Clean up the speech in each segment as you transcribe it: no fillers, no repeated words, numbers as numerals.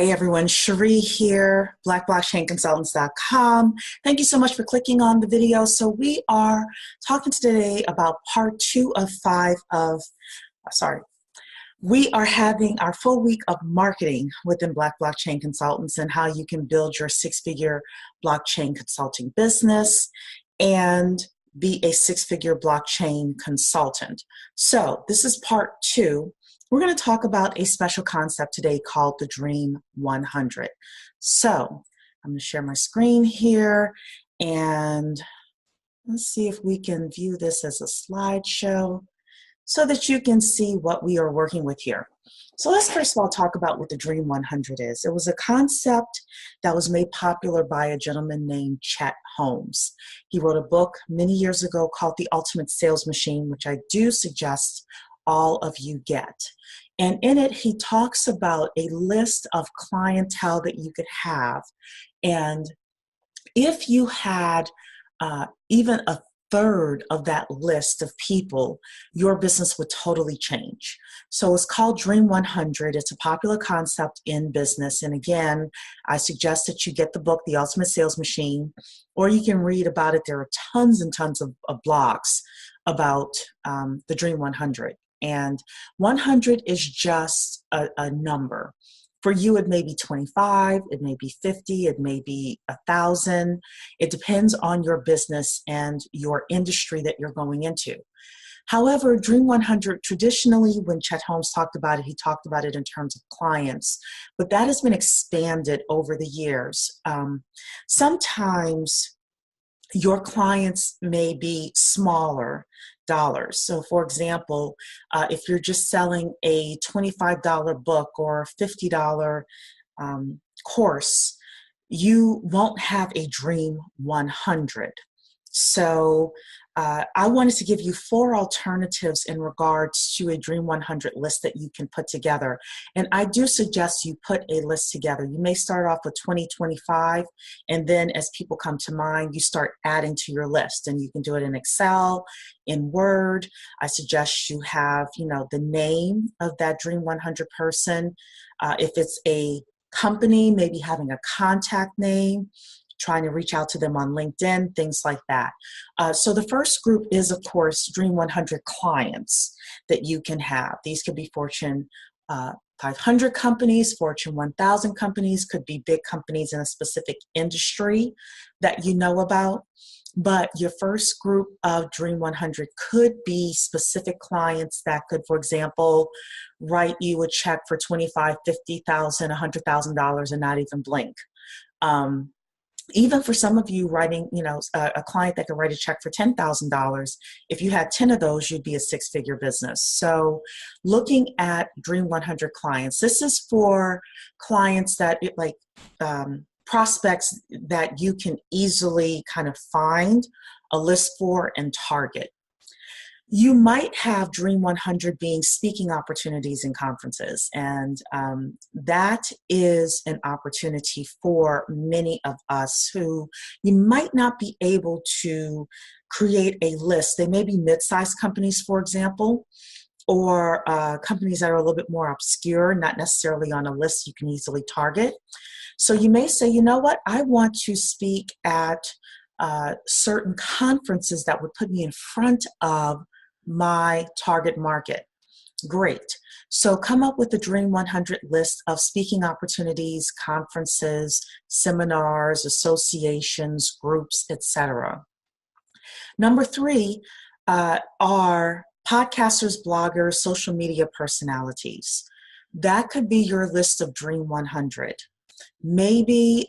Hey everyone, Cherie here, blackblockchainconsultants.com. Thank you so much for clicking on the video. So we are talking today about part 2 of 5 of, we are having our full week of marketing within Black Blockchain Consultants and how you can build your six-figure blockchain consulting business and be a six-figure blockchain consultant. So this is part 2. We're going to talk about a special concept today called the Dream 100. So I'm going to share my screen here and let's see if we can view this as a slideshow so that you can see what we are working with here. So let's first of all talk about what the Dream 100 is. It was a concept that was made popular by a gentleman named Chet Holmes. He wrote a book many years ago called The Ultimate Sales Machine, which I do suggest all of you get. And in it, he talks about a list of clientele that you could have. And if you had even a third of that list of people, your business would totally change. So it's called Dream 100. It's a popular concept in business. And again, I suggest that you get the book, The Ultimate Sales Machine, or you can read about it. There are tons and tons of blogs about the Dream 100. And 100 is just a number. For you, it may be 25, it may be 50, it may be 1,000. It depends on your business and your industry that you're going into. However, Dream 100, traditionally, when Chet Holmes talked about it, he talked about it in terms of clients, but that has been expanded over the years. Sometimes your clients may be smaller dollars. So for example, if you're just selling a $25 book or $50 course, you won't have a Dream 100. So I wanted to give you 4 alternatives in regards to a Dream 100 list that you can put together. And I do suggest you put a list together. You may start off with 20, 25, and then as people come to mind, you start adding to your list. And you can do it in Excel, in Word. I suggest you have, the name of that Dream 100 person. If it's a company, maybe having a contact name, trying to reach out to them on LinkedIn, things like that. So the first group is, of course, Dream 100 clients that you can have. These could be Fortune 500 companies, Fortune 1000 companies, could be big companies in a specific industry that you know about. But your first group of Dream 100 could be specific clients that could, for example, write you a check for $25,000, $50,000, $100,000 and not even blink. Even for some of you writing, a client that could write a check for $10,000, if you had 10 of those, you'd be a six-figure business. So looking at Dream 100 clients, this is for clients that prospects that you can easily kind of find a list for and target. You might have Dream 100 being speaking opportunities and conferences, and that is an opportunity for many of us who you might not be able to create a list. They may be mid-sized companies, for example, or companies that are a little bit more obscure, not necessarily on a list you can easily target. So you may say, you know what, I want to speak at certain conferences that would put me in front of my target market. Great. So come up with a Dream 100 list of speaking opportunities, conferences, seminars, associations, groups, etc. Number 3 are podcasters, bloggers, social media personalities. That could be your list of Dream 100. Maybe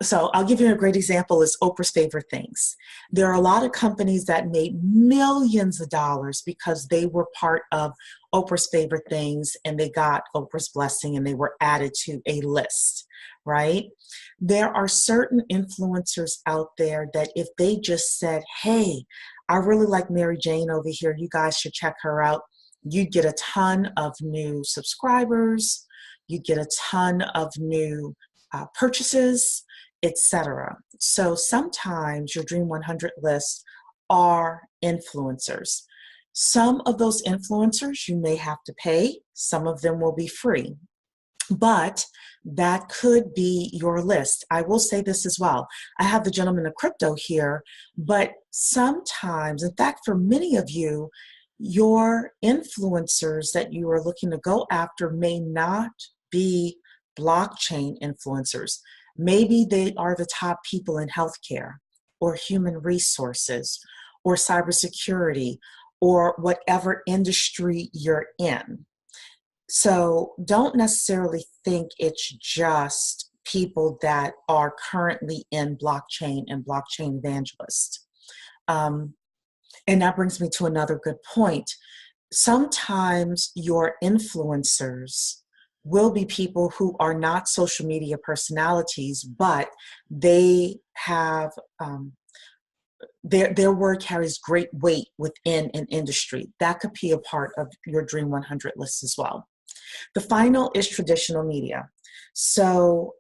so I'll give you a great example is Oprah's Favorite Things. There are a lot of companies that made millions of dollars because they were part of Oprah's Favorite Things and they got Oprah's blessing and they were added to a list, right? There are certain influencers out there that if they just said, hey, I really like Mary Jane over here, you guys should check her out, you'd get a ton of new subscribers, you get a ton of new purchases, etc. So sometimes your Dream 100 lists are influencers. Some of those influencers you may have to pay, some of them will be free, but that could be your list. I will say this as well. I have the gentleman of crypto here, but sometimes, in fact, for many of you, your influencers that you are looking to go after may not be blockchain influencers. Maybe they are the top people in healthcare or human resources or cybersecurity or whatever industry you're in. So don't necessarily think it's just people that are currently in blockchain and blockchain evangelists. And that brings me to another good point. Sometimes your influencers will be people who are not social media personalities, but they have their word carries great weight within an industry. That could be a part of your Dream 100 list as well. The final is traditional media. So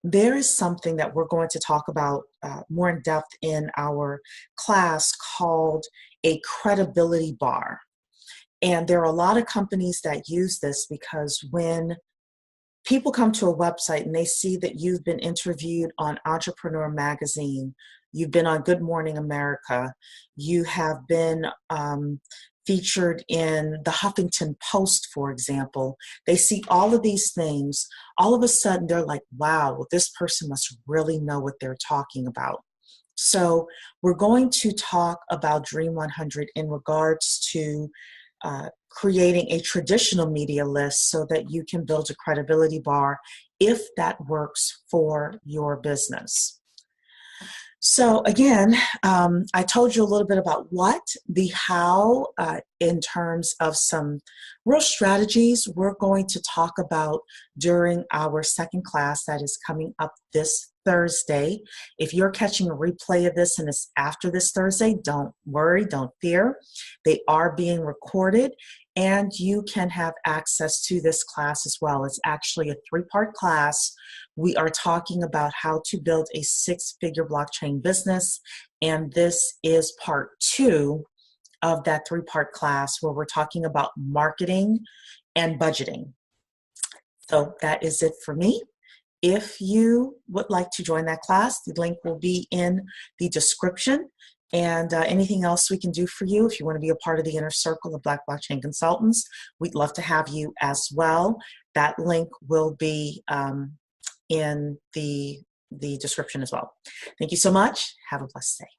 there is something that we're going to talk about more in depth in our class called a credibility bar. And there are a lot of companies that use this because when people come to a website and they see that you've been interviewed on Entrepreneur Magazine, you've been on Good Morning America, you have been featured in the Huffington Post, for example. They see all of these things. All of a sudden, they're like, wow, well, this person must really know what they're talking about. So we're going to talk about Dream 100 in regards to creating a traditional media list so that you can build a credibility bar if that works for your business. So again, I told you a little bit about what, the how, in terms of some real strategies we're going to talk about during our second class that is coming up this Thursday. If you're catching a replay of this and it's after this Thursday, don't worry, don't fear. They are being recorded and you can have access to this class as well. It's actually a 3-part class. We are talking about how to build a 6-figure blockchain business, and this is part 2 of that 3-part class where we're talking about marketing and budgeting. So that is it for me. If you would like to join that class, the link will be in the description. And anything else we can do for you, if you want to be a part of the inner circle of Black Blockchain Consultants, we'd love to have you as well. That link will be in the description as well. Thank you so much. Have a blessed day.